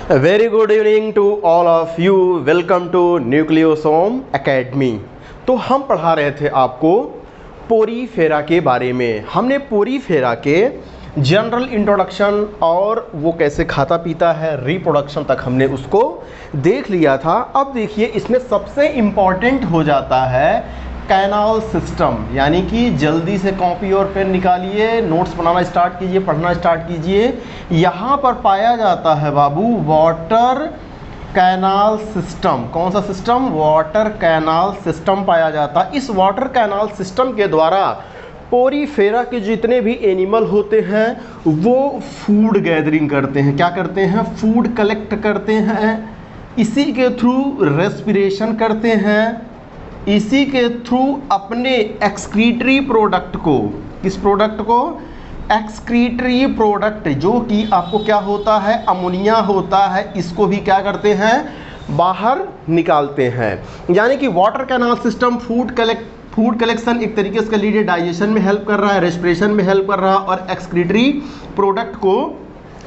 Very good evening to all of you. Welcome to nucleosome academy. तो हम पढ़ा रहे थे आपको पोरीफेरा के बारे में। हमने पोरीफेरा के जनरल इंट्रोडक्शन और वो कैसे खाता पीता है, रिप्रोडक्शन तक हमने उसको देख लिया था। अब देखिए इसमें सबसे इम्पॉर्टेंट हो जाता है कैनाल सिस्टम, यानी कि जल्दी से कॉपी और पेन निकालिए, नोट्स बनाना स्टार्ट कीजिए, पढ़ना स्टार्ट कीजिए। यहाँ पर पाया जाता है बाबू वाटर कैनाल सिस्टम। कौन सा सिस्टम? वाटर कैनाल सिस्टम पाया जाता है। इस वाटर कैनाल सिस्टम के द्वारा पोरीफेरा के जितने भी एनिमल होते हैं वो फूड गैदरिंग करते हैं। क्या करते हैं? फूड कलेक्ट करते हैं। इसी के थ्रू रेस्पिरेशन करते हैं। इसी के थ्रू अपने एक्सक्रीटरी प्रोडक्ट को, किस प्रोडक्ट को? एक्सक्रीटरी प्रोडक्ट, जो कि आपको क्या होता है? अमोनिया होता है। इसको भी क्या करते हैं? बाहर निकालते हैं। यानी कि water canal system food collection एक तरीके से कर लीजिए, डाइजेशन में हेल्प कर रहा है, रेस्पिरेशन में हेल्प कर रहा है और एक्सक्रीटरी प्रोडक्ट को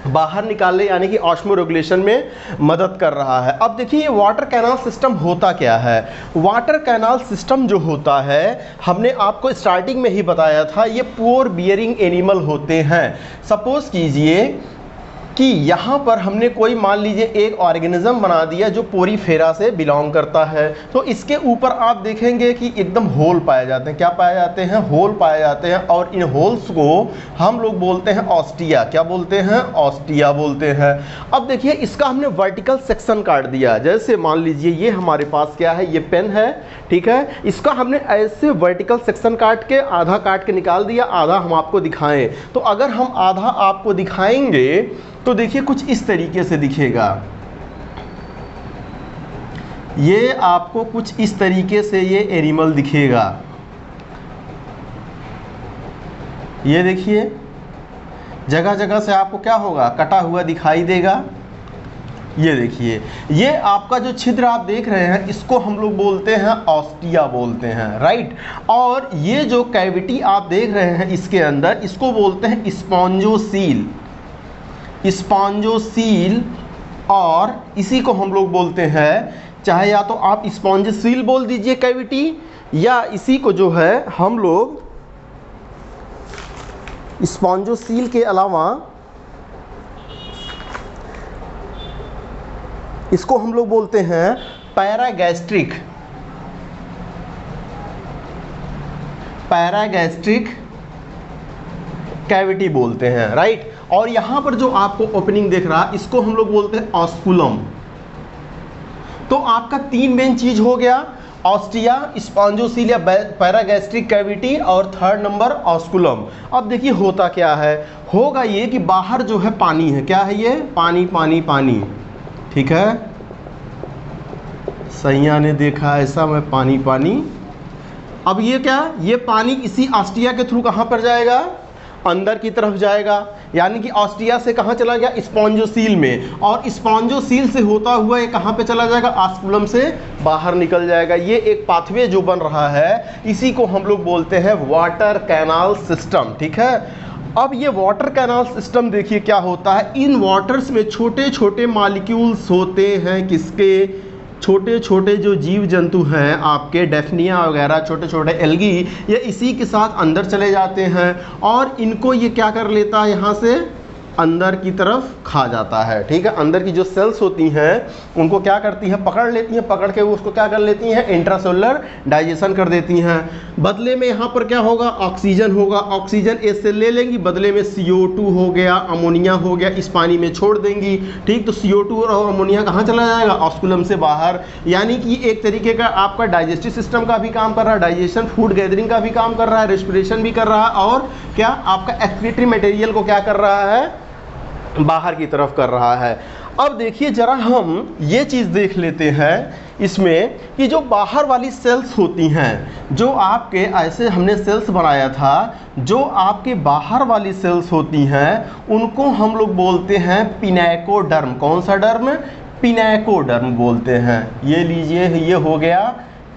बाहर निकालने यानी कि ऑस्मो रेगुलेशन में मदद कर रहा है। अब देखिए वाटर कैनाल सिस्टम होता क्या है। वाटर कैनाल सिस्टम जो होता है, हमने आपको स्टार्टिंग में ही बताया था, ये पोर बियरिंग एनिमल होते हैं। सपोज कीजिए कि यहाँ पर हमने कोई मान लीजिए एक ऑर्गेनिज्म बना दिया जो पोरीफेरा से बिलोंग करता है, तो इसके ऊपर आप देखेंगे कि एकदम होल पाए जाते हैं। क्या पाए जाते हैं? होल पाए जाते हैं। और इन होल्स को हम लोग बोलते हैं ऑस्टिया। क्या बोलते हैं? ऑस्टिया बोलते हैं। अब देखिए इसका हमने वर्टिकल सेक्शन काट दिया। जैसे मान लीजिए ये हमारे पास क्या है? ये पेन है, ठीक है। इसका हमने ऐसे वर्टिकल सेक्शन काट के आधा काट के निकाल दिया, आधा हम आपको दिखाएं। तो अगर हम आधा आपको दिखाएंगे तो देखिए कुछ इस तरीके से दिखेगा। ये आपको कुछ इस तरीके से ये एनिमल दिखेगा। ये देखिए जगह जगह से आपको क्या होगा? कटा हुआ दिखाई देगा। ये देखिए ये आपका जो छिद्र आप देख रहे हैं इसको हम लोग बोलते हैं ऑस्टिया बोलते हैं, राइट। और ये जो कैविटी आप देख रहे हैं इसके अंदर, इसको बोलते हैं स्पॉन्जोसील। स्पॉन्जोसील, और इसी को हम लोग बोलते हैं, चाहे या तो आप स्पॉन्जोसील बोल दीजिए कैविटी, या इसी को जो है हम लोग स्पॉन्जोसील के अलावा इसको हम लोग बोलते हैं पैरागैस्ट्रिक कैविटी बोलते हैं, राइट। और यहाँ पर जो आपको ओपनिंग दिख रहा है इसको हम लोग बोलते हैं ऑस्कुलम। तो आपका तीन मेन चीज हो गया, ऑस्टिया, स्पॉन्जोसील या पैरागैस्ट्रिक कैविटी, और थर्ड नंबर ऑस्कुलम। अब देखिए होता क्या है, होगा ये कि बाहर जो है पानी है। क्या है ये? पानी पानी पानी, ठीक है। सैया ने देखा ऐसा, मैं पानी पानी। अब ये क्या? ये पानी इसी ऑस्टिया के थ्रू कहाँ पर जाएगा? अंदर की तरफ जाएगा। यानी कि ऑस्टिया से कहाँ चला गया? स्पॉन्जोसील में। और स्पॉन्जोसील से होता हुआ ये कहाँ पे चला जाएगा? ऑस्कुलम से बाहर निकल जाएगा। ये एक पाथवे जो बन रहा है इसी को हम लोग बोलते हैं वाटर कैनाल सिस्टम, ठीक है। अब ये वाटर कैनाल सिस्टम देखिए क्या होता है, इन वाटर्स में छोटे छोटे मॉलिक्यूल्स होते हैं। किसके? छोटे छोटे जो जीव जंतु हैं आपके, डेफनिया वगैरह, छोटे छोटे एल्गी, ये इसी के साथ अंदर चले जाते हैं और इनको ये क्या कर लेता है? यहाँ से अंदर की तरफ खा जाता है, ठीक है। अंदर की जो सेल्स होती हैं उनको क्या करती हैं? पकड़ लेती हैं। पकड़ के वो उसको क्या कर लेती हैं? इंट्रासेलुलर डाइजेशन कर देती हैं। बदले में यहाँ पर क्या होगा? ऑक्सीजन होगा। ऑक्सीजन इस से ले लेंगी, बदले में CO2 हो गया, अमोनिया हो गया, इस पानी में छोड़ देंगी, ठीक। तो CO2 और अमोनिया कहाँ चला जाएगा? ऑस्कुलम से बाहर। यानी कि एक तरीके का आपका डाइजेस्टिव सिस्टम का भी काम कर रहा है, डाइजेशन, फूड गैदरिंग का भी काम कर रहा है, रेस्पिरेशन भी कर रहा है, और क्या आपका एक्सक्रीटरी मटेरियल को क्या कर रहा है? बाहर की तरफ कर रहा है। अब देखिए जरा हम ये चीज़ देख लेते हैं इसमें कि जो बाहर वाली सेल्स होती हैं, जो आपके ऐसे हमने सेल्स बनाया था, जो आपके बाहर वाली सेल्स होती हैं उनको हम लोग बोलते हैं पिनैकोडर्म। कौन सा डर्म? पिनैकोडर्म बोलते हैं। ये लीजिए, ये हो गया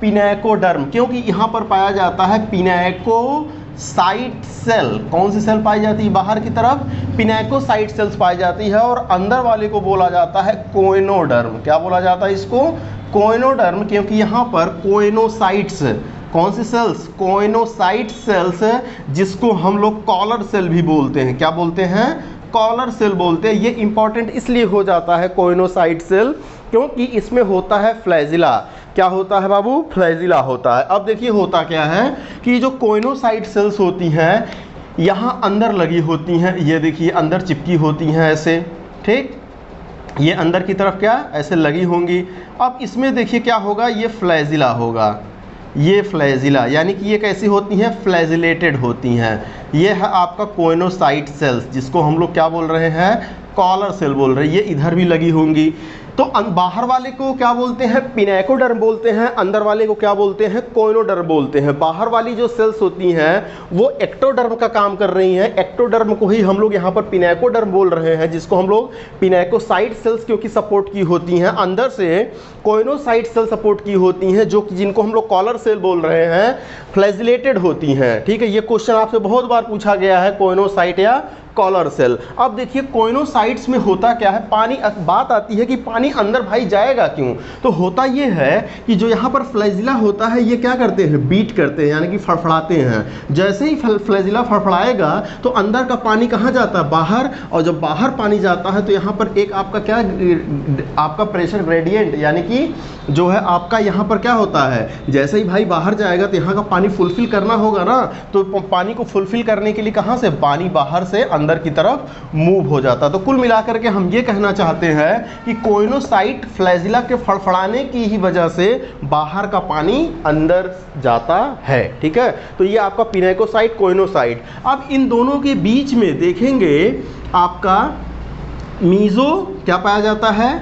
पिनैकोडर्म, क्योंकि यहाँ पर पाया जाता है पिनैको साइट सेल, कौन सी सेल पाई जाती है बाहर की तरफ? पिनेकोसाइट सेल्स पाई जाती है, और अंदर वाले को बोला जाता है कोइनोडर्म। क्या बोला जाता है इसको? कोइनोडर्म, क्योंकि यहाँ पर कोइनोसाइट्स, कौन सी सेल्स? कोइनोसाइट सेल्स, जिसको हम लोग कॉलर सेल भी बोलते हैं। क्या बोलते हैं? कॉलर सेल बोलते हैं। ये इंपॉर्टेंट इसलिए हो जाता है कोइनोसाइट सेल, क्योंकि इसमें होता है फ्लैजिला। क्या होता है बाबू? फ्लैजिला होता है। अब देखिए होता क्या है कि जो कोइनोसाइट सेल्स होती हैं यहाँ अंदर लगी होती हैं, ये देखिए अंदर चिपकी होती हैं ऐसे, ठीक, ये अंदर की तरफ क्या ऐसे लगी होंगी। अब इसमें देखिए क्या होगा, ये फ्लैजिला होगा, ये फ्लैजिला, यानी कि ये कैसी होती हैं? फ्लैजिलेटेड होती हैं। ये है आपका कोइनोसाइट सेल्स, जिसको हम लोग क्या बोल रहे हैं? कॉलर सेल बोल रहे हैं। ये इधर भी लगी होंगी। तो बाहर वाले को क्या बोलते हैं? पिनेकोडर्म बोलते हैं। अंदर वाले को क्या बोलते हैं? कोइनोडर्म बोलते हैं। बाहर वाली जो सेल्स होती हैं वो एक्टोडर्म का काम कर रही हैं। एक्टोडर्म को ही हम लोग यहाँ पर पिनेकोडर्म बोल रहे हैं, जिसको हम लोग पिनेकोसाइट सेल्स क्योंकि सपोर्ट की होती हैं। अंदर से कोइनोसाइट सेल सपोर्ट की होती हैं, जो जिनको हम लोग कॉलर सेल बोल रहे हैं, फ्लैजिलेटेड होती हैं। ठीक है, ये क्वेश्चन आपसे बहुत बार पूछा गया है, कोइनोसाइट या कॉलर सेल। अब देखिए कोइनोसाइट्स में होता क्या है, पानी, बात आती है कि पानी अंदर भाई जाएगा क्यों? तो होता ये है कि जो यहाँ पर फ्लैजिला होता है ये क्या करते हैं? बीट करते हैं, यानी कि फड़फड़ाते हैं। जैसे ही फ्लैजिला फड़फड़ाएगा तो अंदर का पानी कहाँ जाता है? बाहर। और जब बाहर पानी जाता है तो यहाँ पर एक आपका क्या, आपका प्रेशर ग्रेडियंट, यानी कि जो है आपका यहाँ पर क्या होता है, जैसे ही भाई बाहर जाएगा तो यहाँ का पानी फुलफिल करना होगा ना, तो पानी को फुलफिल करने के लिए कहाँ से? पानी बाहर से अंदर की तरफ मूव हो जाता। तो कुल मिलाकर के हम ये कहना चाहते हैं कि कोइनोसाइट फ्लैजिला के फड़फड़ाने की ही वजह से बाहर का पानी अंदर जाता है। ठीक है, तो ये आपका पिनेकोसाइट, कोइनोसाइट। अब इन दोनों के बीच में देखेंगे आपका मीजो क्या पाया जाता है?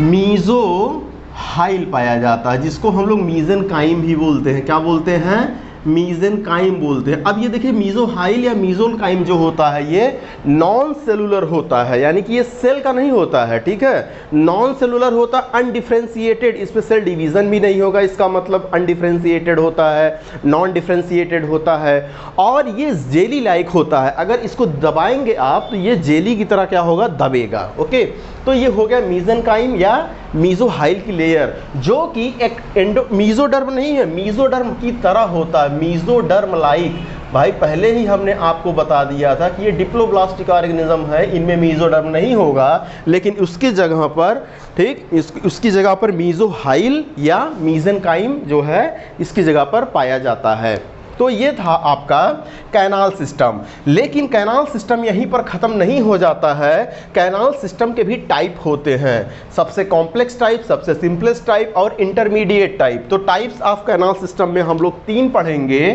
मीजो हाइल पाया जाता है, जिसको हम लोग मीजेनकाइम भी बोलते हैं। क्या बोलते हैं? मीजेनकाइम बोलते हैं। अब ये देखिए मीजोहाइल या मीजोनकाइम जो होता है ये नॉन सेलुलर होता है, यानी कि ये सेल का नहीं होता है। ठीक है, नॉन सेलुलर होता, अनडिफ्रेंशिएटेड, इसमें सेल डिवीजन भी नहीं होगा, इसका मतलब अनडिफ्रेंशिएटेड होता है, नॉन डिफ्रेंशिएटेड होता है, और ये जेली लाइक होता है। अगर इसको दबाएंगे आप तो ये जेली की तरह क्या होगा? दबेगा। ओके, तो ये हो गया मीजेनकाइम या मीजोहाइल की लेयर, जो कि एक मीजोडर्म नहीं है, मीजोडर्म की तरह होता है, मीजोडर्म लाइक। भाई पहले ही हमने आपको बता दिया था कि ये डिप्लोब्लास्टिक ऑर्गेनिज्म है, इनमें मीजोडर्म नहीं होगा, लेकिन उसकी जगह पर, ठीक, उसकी जगह पर मीजोहाइल या मीजेनकाइम जो है इसकी जगह पर पाया जाता है। तो ये था आपका कैनाल सिस्टम। लेकिन कैनाल सिस्टम यहीं पर ख़त्म नहीं हो जाता है, कैनाल सिस्टम के भी टाइप होते हैं, सबसे कॉम्प्लेक्स टाइप, सबसे सिंपलेस्ट टाइप और इंटरमीडिएट टाइप। तो टाइप्स ऑफ कैनाल सिस्टम में हम लोग 3 पढ़ेंगे।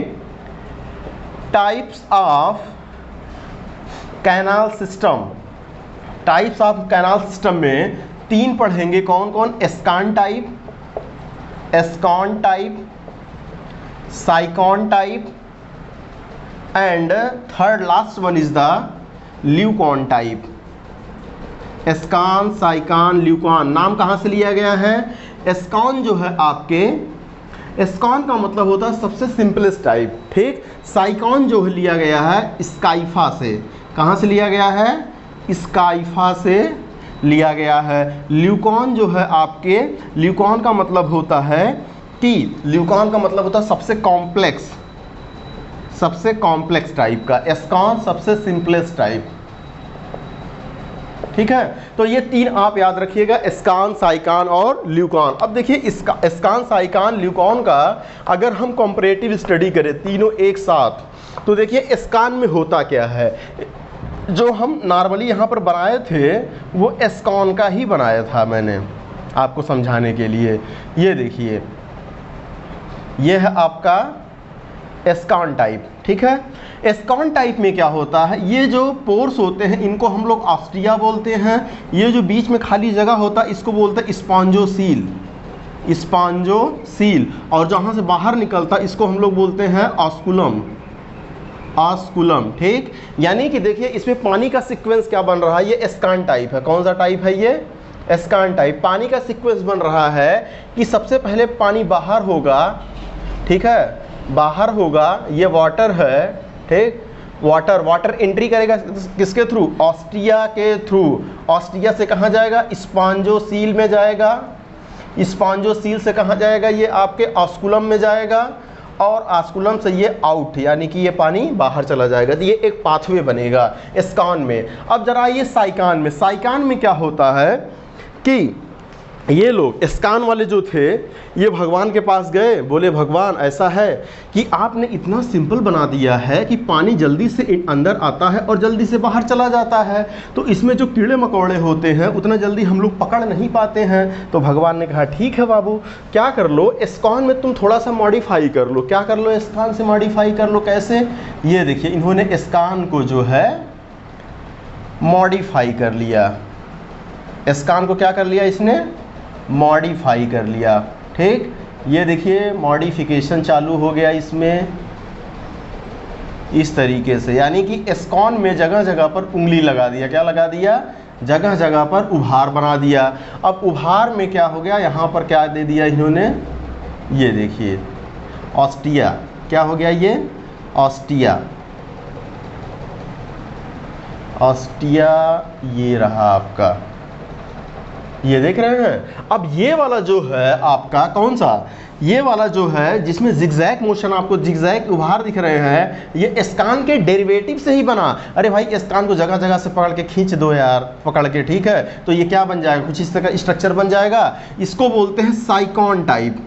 Types of canal system, types of canal system में 3 पढ़ेंगे। कौन कौन? एस्कान टाइप, एस्कॉन टाइप, साइकॉन type, and third last one is the ल्यूकॉन टाइप। एस्कान, साइकॉन, ल्यूकॉन नाम कहाँ से लिया गया है? एस्कॉन जो है आपके, एस्कॉन का मतलब होता है सबसे सिंपलेस्ट टाइप। ठीक, साइकॉन जो लिया गया है स्काइफा से। कहाँ से लिया गया है? स्काइफा से लिया गया है। ल्यूकॉन जो है आपके, ल्यूकॉन का मतलब होता है कि, ल्यूकॉन का मतलब होता है सबसे कॉम्प्लेक्स, सबसे कॉम्प्लेक्स टाइप का। एस्कॉन सबसे सिंपलेस्ट टाइप। ठीक है, तो ये 3 आप याद रखिएगा, एस्कान, साइकॉन और ल्यूकॉन। अब देखिए एस्कान, साइकॉन, ल्यूकॉन का अगर हम कंपैरेटिव स्टडी करें तीनों एक साथ, तो देखिए एस्कान में होता क्या है, जो हम नॉर्मली यहाँ पर बनाए थे वो एस्कॉन का ही बनाया था मैंने आपको समझाने के लिए। ये देखिए ये है आपका एस्कॉन टाइप। ठीक है, एस्कॉन टाइप में क्या होता है, ये जो पोर्स होते हैं इनको हम लोग ऑस्टिया बोलते हैं। ये जो बीच में खाली जगह होता है इसको बोलते हैं स्पॉन्जोसील, स्पॉन्जोसील। और जहाँ से बाहर निकलता है इसको हम लोग बोलते हैं ऑस्कुलम, ऑस्कुलम। ठीक, यानी कि देखिए इसमें पानी का सीक्वेंस क्या बन रहा है, ये एस्कॉन टाइप है। कौन सा टाइप है ये? एस्कॉन टाइप। पानी का सीक्वेंस बन रहा है कि सबसे पहले पानी बाहर होगा, ठीक है, बाहर होगा, ये वाटर है, ठीक। वाटर एंट्री करेगा किसके थ्रू? ऑस्टिया के थ्रू। ऑस्टिया से कहाँ जाएगा? स्पॉन्जोसील में जाएगा। स्पॉन्जोसील से कहाँ जाएगा? ये आपके ऑस्कुलम में जाएगा, और ऑस्कुलम से ये आउट, यानी कि ये पानी बाहर चला जाएगा। तो ये एक पाथवे बनेगा एस्कान में। अब जरा ये साइकान में, साइकान में क्या होता है कि ये लोग एस्कान वाले जो थे, ये भगवान के पास गए, बोले भगवान ऐसा है कि आपने इतना सिंपल बना दिया है कि पानी जल्दी से अंदर आता है और जल्दी से बाहर चला जाता है, तो इसमें जो कीड़े मकोड़े होते हैं उतना जल्दी हम लोग पकड़ नहीं पाते हैं। तो भगवान ने कहा ठीक है बाबू, क्या कर लो, एस्कान में तुम थोड़ा सा मॉडिफाई कर लो। क्या कर लो? एस्कान से मॉडिफाई कर लो। कैसे? ये देखिए, इन्होंने एस्कान को जो है मॉडिफाई कर लिया। एस्कान को क्या कर लिया? इसने मॉडिफाई कर लिया, ठीक। ये देखिए मॉडिफिकेशन चालू हो गया इसमें इस तरीके से, यानी कि एस्कान में जगह जगह पर उंगली लगा दिया। क्या लगा दिया? जगह जगह पर उभार बना दिया। अब उभार में क्या हो गया? यहाँ पर क्या दे दिया इन्होंने? ये देखिए ऑस्टिया। क्या हो गया ये? ऑस्टिया। ऑस्टिया ये रहा आपका, ये देख रहे हैं। अब ये वाला जो है आपका कौन सा? ये वाला जो है जिसमें जिगजैग मोशन, आपको जिगजैग उभार दिख रहे हैं, ये एस्कान के डेरिवेटिव से ही बना। अरे भाई, एस्कान को जगह जगह से पकड़ के खींच दो यार, पकड़ के, ठीक है। तो ये क्या बन जाएगा? कुछ इस तरह का स्ट्रक्चर बन जाएगा। इसको बोलते हैं साइकॉन टाइप।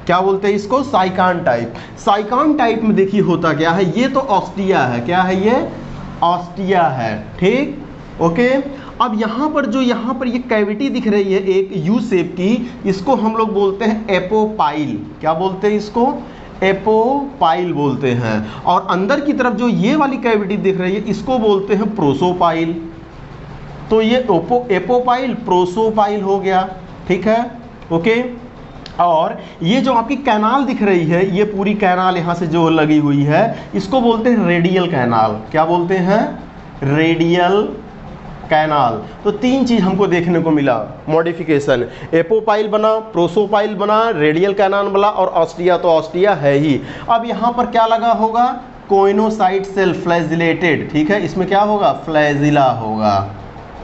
क्या बोलते हैं इसको? साइकॉन टाइप। साइकॉन टाइप में देखिए होता क्या है, ये तो ऑस्टिया है। क्या है ये? ऑस्टिया है, ठीक, ओके। अब यहाँ पर जो यहाँ पर ये कैविटी दिख रही है एक यू शेप की, इसको हम लोग बोलते हैं एपोपाइल। क्या बोलते हैं इसको? एपोपाइल बोलते हैं। और अंदर की तरफ जो ये वाली कैविटी दिख रही है, इसको बोलते हैं प्रोसोपाइल। तो ये एपोपाइल प्रोसोपाइल हो गया, ठीक है, ओके। और ये जो आपकी कैनाल दिख रही है, ये पूरी कैनाल यहाँ से जो लगी हुई है, इसको बोलते हैं रेडियल कैनाल। क्या बोलते हैं? Radial canal. तो तीन चीज हमको देखने को मिला मॉडिफिकेशन। एपोपाइल बना, प्रोसोपाइल बना, रेडियल कैनाल बना, और ऑस्टिया तो ऑस्टिया है ही। अब यहाँ पर क्या लगा होगा? कोइनोसाइट सेल फ्लैजिलेटेड, ठीक है। इसमें क्या होगा? फ्लैजिला होगा,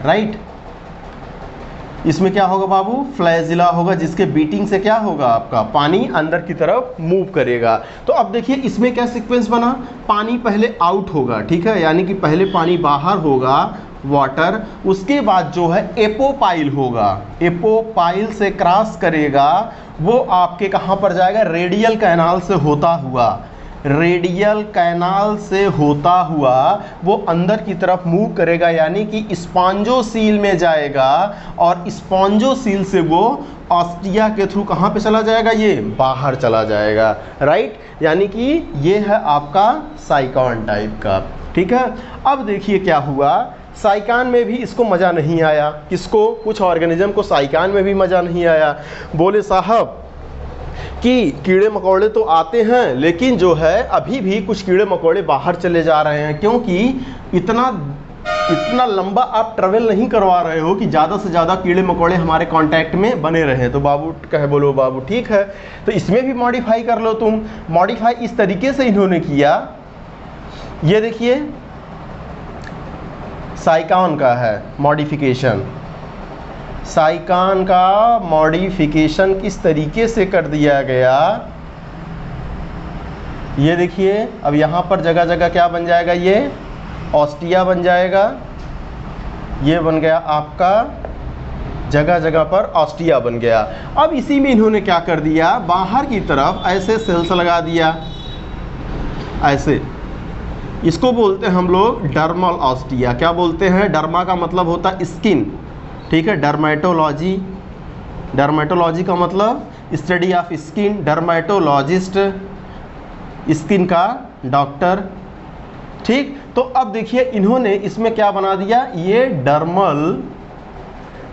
राइट। इसमें क्या होगा बाबू? फ्लैजिला होगा, जिसके बीटिंग से क्या होगा? आपका पानी अंदर की तरफ मूव करेगा। तो अब देखिए इसमें क्या सीक्वेंस बना? पानी पहले आउट होगा, ठीक है, यानी कि पहले पानी बाहर होगा, वाटर, उसके बाद जो है एपोपाइल होगा। एपोपाइल से क्रॉस करेगा, वो आपके कहाँ पर जाएगा? रेडियल कैनाल से होता हुआ, रेडियल कैनाल से होता हुआ वो अंदर की तरफ मूव करेगा, यानी कि स्पॉन्जोसील में जाएगा, और स्पॉन्जोसील से वो ऑस्टिया के थ्रू कहाँ पे चला जाएगा? ये बाहर चला जाएगा, राइट। यानी कि ये है आपका साइकॉन टाइप का, ठीक है। अब देखिए क्या हुआ, साइकान में भी इसको मज़ा नहीं आया। किसको? कुछ ऑर्गेनिज्म को साइकान में भी मज़ा नहीं आया। बोले साहब कि कीड़े मकोड़े तो आते हैं, लेकिन जो है अभी भी कुछ कीड़े मकोड़े बाहर चले जा रहे हैं, क्योंकि इतना लंबा आप ट्रेवल नहीं करवा रहे हो कि ज़्यादा से ज़्यादा कीड़े मकोड़े हमारे कांटेक्ट में बने रहे। तो बाबू कहे, बोलो बाबू ठीक है, तो इसमें भी मॉडिफाई कर लो तुम। मॉडिफाई इस तरीके से इन्होंने किया, ये देखिए साइकान का है मॉडिफिकेशन। साइकान का मॉडिफिकेशन किस तरीके से कर दिया गया, ये देखिए। अब यहाँ पर जगह जगह क्या बन जाएगा? ये ऑस्टिया बन जाएगा, ये बन गया आपका, जगह जगह पर ऑस्टिया बन गया। अब इसी में इन्होंने क्या कर दिया, बाहर की तरफ ऐसे सेल्स लगा दिया, ऐसे। इसको बोलते हैं हम लोग डर्मल ऑस्टिया। क्या बोलते हैं? डर्मा का मतलब होता है स्किन, ठीक है। डर्मेटोलॉजी, डर्मेटोलॉजी का मतलब study of skin, dermatologist skin का डॉक्टर, ठीक। तो अब देखिए इन्होंने इसमें क्या बना दिया, ये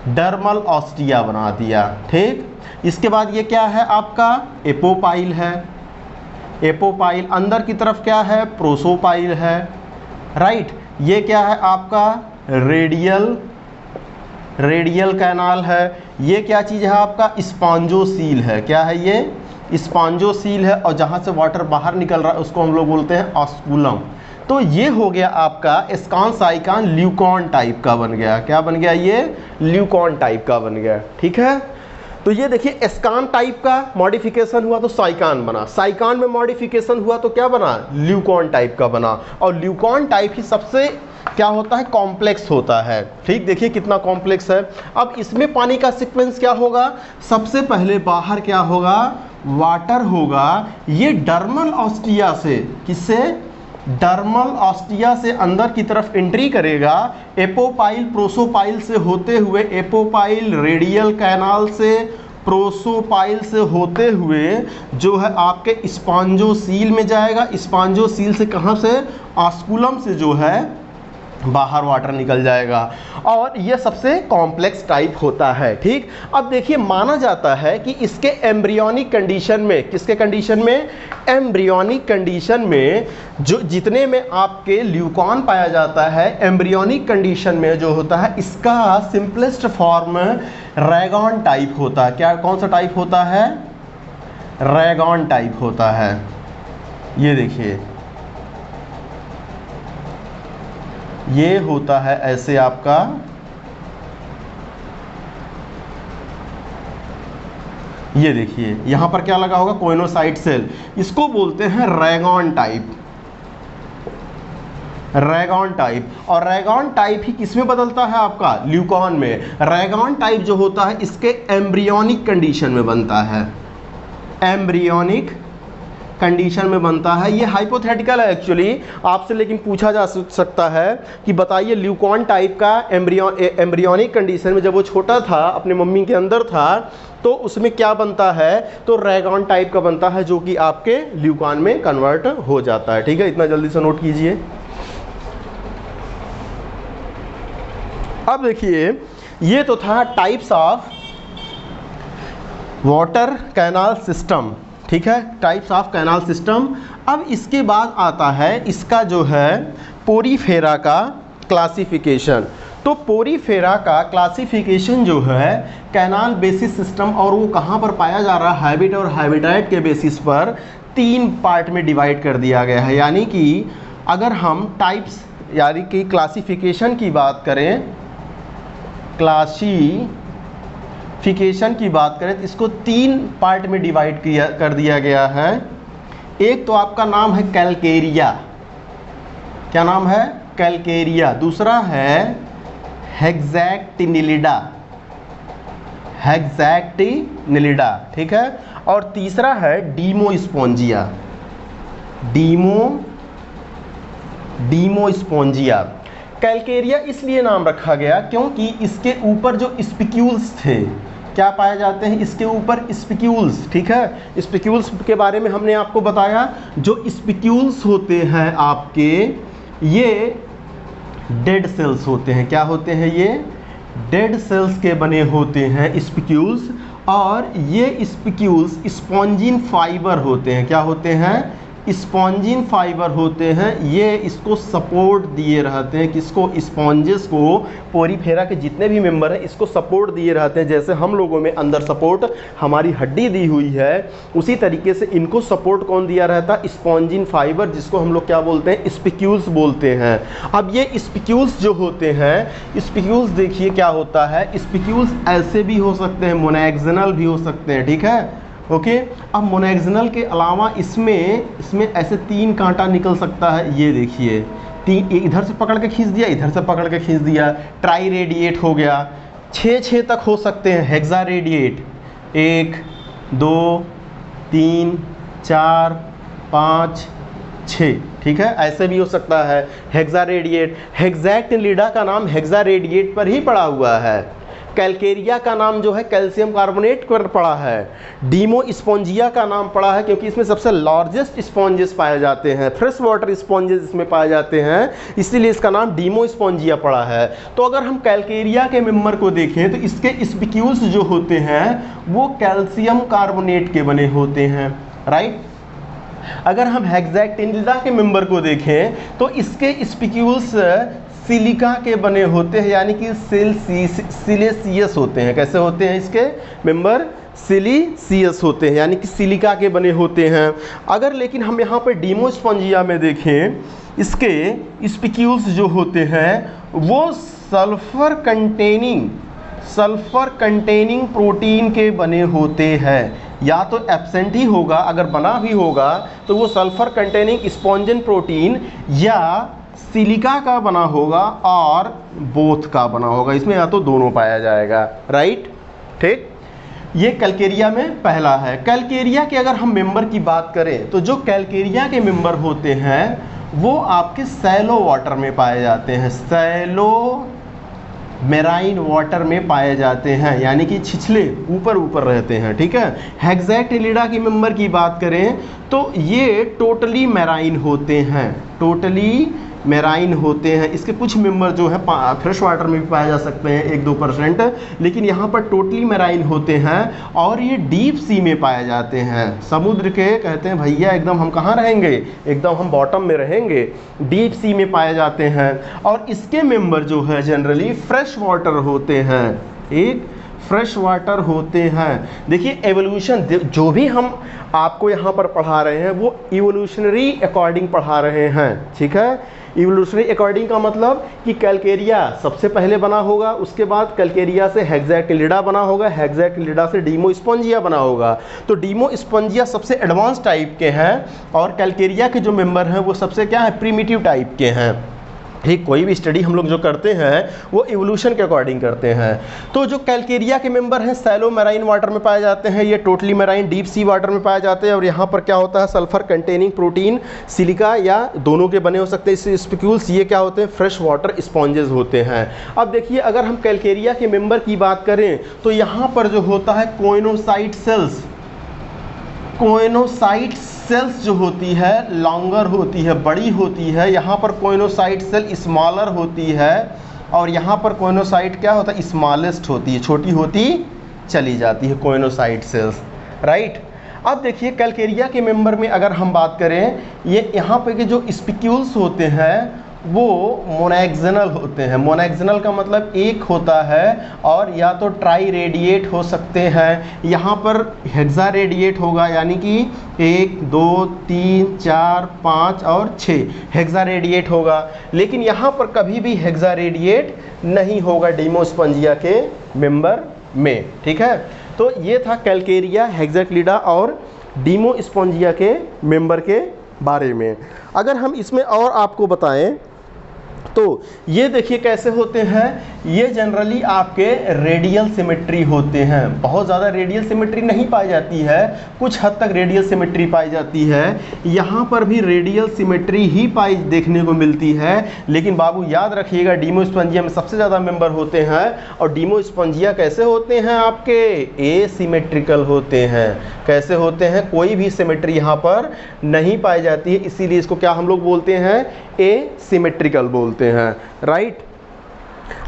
डर्मल ऑस्टिया बना दिया, ठीक। इसके बाद ये क्या है आपका? एपोपाइल है। एपोपाइल अंदर की तरफ क्या है? प्रोसोपाइल है, राइट। ये क्या है आपका? रेडियल कैनाल है। ये क्या चीज़ है आपका? स्पॉन्जोसील है। क्या है ये? स्पॉन्जोसील है, और जहाँ से वाटर बाहर निकल रहा है उसको हम लोग बोलते हैं ऑस्कुलम। तो ये हो गया आपका एस्कांस आइकॉन ल्यूकॉन टाइप का बन गया। क्या बन गया? ये ल्यूकॉन टाइप का बन गया। ठीक है, तो ये देखिए एस्कान टाइप का मॉडिफिकेशन हुआ तो साइकान बना, साइकान में मॉडिफिकेशन हुआ तो क्या बना? ल्यूकॉन टाइप का बना। और ल्यूकॉन टाइप ही सबसे क्या होता है? कॉम्प्लेक्स होता है। ठीक, देखिए कितना कॉम्प्लेक्स है। अब इसमें पानी का सीक्वेंस क्या होगा? सबसे पहले बाहर क्या होगा? वाटर होगा। ये डर्मल ऑस्टिया से, किससे? डर्मल ऑस्टिया से अंदर की तरफ एंट्री करेगा, एपोपाइल प्रोसोपाइल से होते हुए, एपोपाइल रेडियल कैनाल से प्रोसोपाइल से होते हुए जो है आपके स्पॉन्जोसील में जाएगा। स्पॉन्जोसील से कहाँ से? ऑस्कुलम से जो है बाहर वाटर निकल जाएगा। और ये सबसे कॉम्प्लेक्स टाइप होता है। ठीक, अब देखिए माना जाता है कि इसके एम्ब्रियोनिक कंडीशन में, किसके कंडीशन में? एम्ब्रियोनिक कंडीशन में जो जितने में आपके ल्यूकॉन पाया जाता है, एम्ब्रियोनिक कंडीशन में जो होता है इसका सिंपलेस्ट फॉर्म रैगॉन टाइप होता है। क्या, कौन सा टाइप होता है? रैगॉन टाइप होता है। ये देखिए ये होता है ऐसे आपका, ये देखिए यहां पर क्या लगा होगा? Coenocyte cell. इसको बोलते हैं रैगॉन टाइप, रैगॉन टाइप। और रैगॉन टाइप ही किसमें बदलता है आपका? ल्यूकॉन में। रैगॉन टाइप जो होता है इसके एम्ब्रियोनिक कंडीशन में बनता है, एम्ब्रियोनिक कंडीशन में बनता है। ये हाइपोथेटिकल है एक्चुअली आपसे, लेकिन पूछा जा सकता है कि बताइए ल्यूकॉन टाइप का एम्ब्रियोनिक कंडीशन में जब वो छोटा था, अपने मम्मी के अंदर था, तो उसमें क्या बनता है? तो रैगॉन टाइप का बनता है, जो कि आपके ल्यूकॉन में कन्वर्ट हो जाता है। ठीक है, इतना जल्दी से नोट कीजिए। अब देखिए ये तो था types of water canal system. ठीक है, टाइप्स ऑफ कैनाल सिस्टम। अब इसके बाद आता है इसका जो है पोरीफेरा का क्लासिफिकेशन। तो पोरीफेरा का क्लासिफिकेशन जो है कैनाल बेसिस सिस्टम, और वो कहाँ पर पाया जा रहा है? हैबिट और हैबिटेट के बेसिस पर 3 पार्ट में डिवाइड कर दिया गया है। यानी कि अगर हम टाइप्स यानी कि क्लासिफिकेशन की बात करें, क्लासिफिकेशन की बात करें तो इसको 3 पार्ट में डिवाइड कर दिया गया है। एक तो आपका नाम है कैलकेरिया। क्या नाम है? कैलकेरिया। दूसरा है हेक्सैक्टिनिलिडा, हेक्सैक्टिनिलिडा। ठीक है, और तीसरा है डीमोस्पोंजिया, डीमोस्पोंजिया। कैलकेरिया इसलिए नाम रखा गया क्योंकि इसके ऊपर जो स्पिक्यूल्स थे, क्या पाए जाते हैं इसके ऊपर? स्पिक्यूल्स। ठीक है, स्पिक्यूल्स के बारे में हमने आपको बताया। जो स्पिक्यूल्स होते हैं आपके, ये डेड सेल्स होते हैं। क्या होते हैं? ये डेड सेल्स के बने होते हैं स्पिक्यूल्स। और ये स्पिक्यूल्स स्पॉन्जिन फाइबर होते हैं। क्या होते हैं? स्पॉन्जिन फाइबर होते हैं। ये इसको सपोर्ट दिए रहते हैं, किसको? स्पॉन्जेस को। पोरीफेरा के जितने भी मेंबर हैं इसको सपोर्ट दिए रहते हैं। जैसे हम लोगों में अंदर सपोर्ट हमारी हड्डी दी हुई है, उसी तरीके से इनको सपोर्ट कौन दिया रहता है? स्पॉन्जिन फाइबर, जिसको हम लोग क्या बोलते हैं? स्पिक्यूल्स बोलते हैं। अब ये स्पिक्यूल्स जो होते हैं, स्पिक्यूल्स देखिए क्या होता है, स्पिक्यूल्स ऐसे भी हो सकते हैं, मोनैक्सिनल भी हो सकते हैं। ठीक है, ओके। अब मोनैक्सिनल के अलावा इसमें ऐसे 3 कांटा निकल सकता है। ये देखिए 3, इधर से पकड़ के खींच दिया, इधर से पकड़ के खींच दिया। ट्राई रेडिएट हो गया। 6 तक हो सकते हैं हेक्सा रेडिएट। 1 2 3 4 5 6। ठीक है, ऐसे भी हो सकता है हेक्सा रेडिएट। हेक्सैक्टिनिलिडा का नाम हेक्सा रेडिएट पर ही पड़ा हुआ है। कैलकेरिया का नाम जो है कैल्शियम कार्बोनेट पर पड़ा है। डीमोस्पोंजिया का नाम पड़ा है क्योंकि इसमें सबसे लार्जेस्ट स्पॉन्जेस पाए जाते हैं, फ्रेश वाटर स्पॉन्जेस इसमें पाए जाते हैं, इसीलिए इसका नाम डीमोस्पोंजिया पड़ा है। तो अगर हम कैलकेरिया के मेंबर को देखें तो इसके स्पिक्यूल्स जो होते हैं वो कैल्शियम कार्बोनेट के बने होते हैं, राइट। अगर हम हेक्सैक्टिनिलिडा के मेंबर को देखें तो इसके स्पिक्यूल्स सिलिका के बने होते हैं, यानी कि सिलिशियस होते हैं। कैसे होते हैं इसके मेंबर? सिलिशियस होते हैं, यानी कि सिलिका के बने होते हैं। अगर लेकिन हम यहाँ पर डीमोस्पोंजिया में देखें, इसके स्पिक्यूल्स जो होते हैं वो सल्फर कंटेनिंग प्रोटीन के बने होते हैं। या तो एब्सेंट ही होगा, अगर बना भी होगा तो वो सल्फर कंटेनिंग स्पॉन्जन प्रोटीन या सिलिका का बना होगा और बोथ का बना होगा। इसमें या तो दोनों पाया जाएगा, राइट। ठीक, ये कैलकेरिया में पहला है। कैलकेरिया के अगर हम मेंबर की बात करें तो जो कैलकेरिया के मेंबर होते हैं वो आपके सैलो वाटर में पाए जाते हैं, सैलो मेराइन वाटर में पाए जाते हैं, यानी कि छिछले ऊपर रहते हैं। ठीक है। हेक्साटिलिडा की मेंबर की बात करें तो ये टोटली मेराइन होते हैं, टोटली मेराइन होते हैं। इसके कुछ मेंबर जो है फ्रेश वाटर में भी पाए जा सकते हैं 1-2%, लेकिन यहाँ पर टोटली मेराइन होते हैं और ये डीप सी में पाए जाते हैं। समुद्र के कहते हैं भैया एकदम हम कहाँ रहेंगे, एकदम हम बॉटम में रहेंगे, डीप सी में पाए जाते हैं। और इसके मेंबर जो है जनरली फ्रेश वाटर होते हैं, एक फ्रेश वाटर होते हैं। देखिए एवोल्यूशन जो भी हम आपको यहाँ पर पढ़ा रहे हैं वो इवोल्यूशनरी अकॉर्डिंग पढ़ा रहे हैं। ठीक है। इवोल्यूशनरी अकॉर्डिंग का मतलब कि कैलकेरिया सबसे पहले बना होगा, उसके बाद कैलकेरिया से हेक्साटिलिडा बना होगा, हेक्साटिलिडा से डीमोस्पोंजिया बना होगा। तो डीमोस्पोंजिया सबसे एडवांस टाइप के हैं और कैलकेरिया के जो मेंबर हैं वो सबसे क्या है, प्रिमिटिव टाइप के हैं। ठीक, कोई भी स्टडी हम लोग जो करते हैं वो इवोल्यूशन के अकॉर्डिंग करते हैं। तो जो कैलकेरिया के मेंबर हैं सैलो मेराइन वाटर में पाए जाते हैं, ये totally marine deep sea water में पाए जाते हैं। और यहाँ पर क्या होता है, सल्फर कंटेनिंग प्रोटीन सिलिका या दोनों के बने हो सकते हैं। इस स्पिक्यूल्स ये क्या होते हैं, फ्रेश वाटर स्पॉन्जेस होते हैं। अब देखिए अगर हम कैलकेरिया के मेंबर की बात करें तो यहाँ पर जो होता है कोइनोसाइट सेल्स, कोइनोसाइट सेल्स जो होती है लॉन्गर होती है, बड़ी होती है। यहाँ पर कोइनोसाइट सेल स्मॉलर होती है और यहाँ पर कोइनोसाइट क्या होता है, स्मॉलेस्ट होती है, छोटी होती चली जाती है कोइनोसाइट सेल्स, राइट। अब देखिए कैलकेरिया के मेंबर में अगर हम बात करें, ये यहाँ पे के जो स्पिक्यूल्स होते हैं वो मोनैक्सिनल होते हैं। मोनैक्सिनल का मतलब एक होता है और या तो ट्राई रेडिएट हो सकते हैं। यहाँ पर हेक्सा रेडिएट होगा, यानी कि 1 2 3 4 5 और 6 हेक्सा रेडिएट होगा। लेकिन यहाँ पर कभी भी हेक्सा रेडिएट नहीं होगा डीमोस्पोंजिया के मेंबर में। ठीक है। तो ये था कैलकेरिया, हेक्साटिलिडा और डीमोस्पोंजिया के मेंबर के बारे में। अगर हम इसमें और आपको बताएं तो ये देखिए कैसे होते हैं, ये जनरली आपके रेडियल सिमेट्री होते हैं। बहुत ज़्यादा रेडियल सिमेट्री नहीं पाई जाती है, कुछ हद तक रेडियल सिमेट्री पाई जाती है। यहाँ पर भी रेडियल सिमेट्री ही पाई देखने को मिलती है। लेकिन बाबू याद रखिएगा डीमोस्पोंजिया में सबसे ज़्यादा मेंबर होते हैं और डीमोस्पोंजिया कैसे होते हैं, आपके एसिमेट्रिकल होते हैं। कैसे होते हैं, कोई भी सिमेट्री यहाँ पर नहीं पाई जाती है, इसीलिए इसको क्या हम लोग बोलते हैं, एसिमेट्रिकल बोलते हैं, राइट।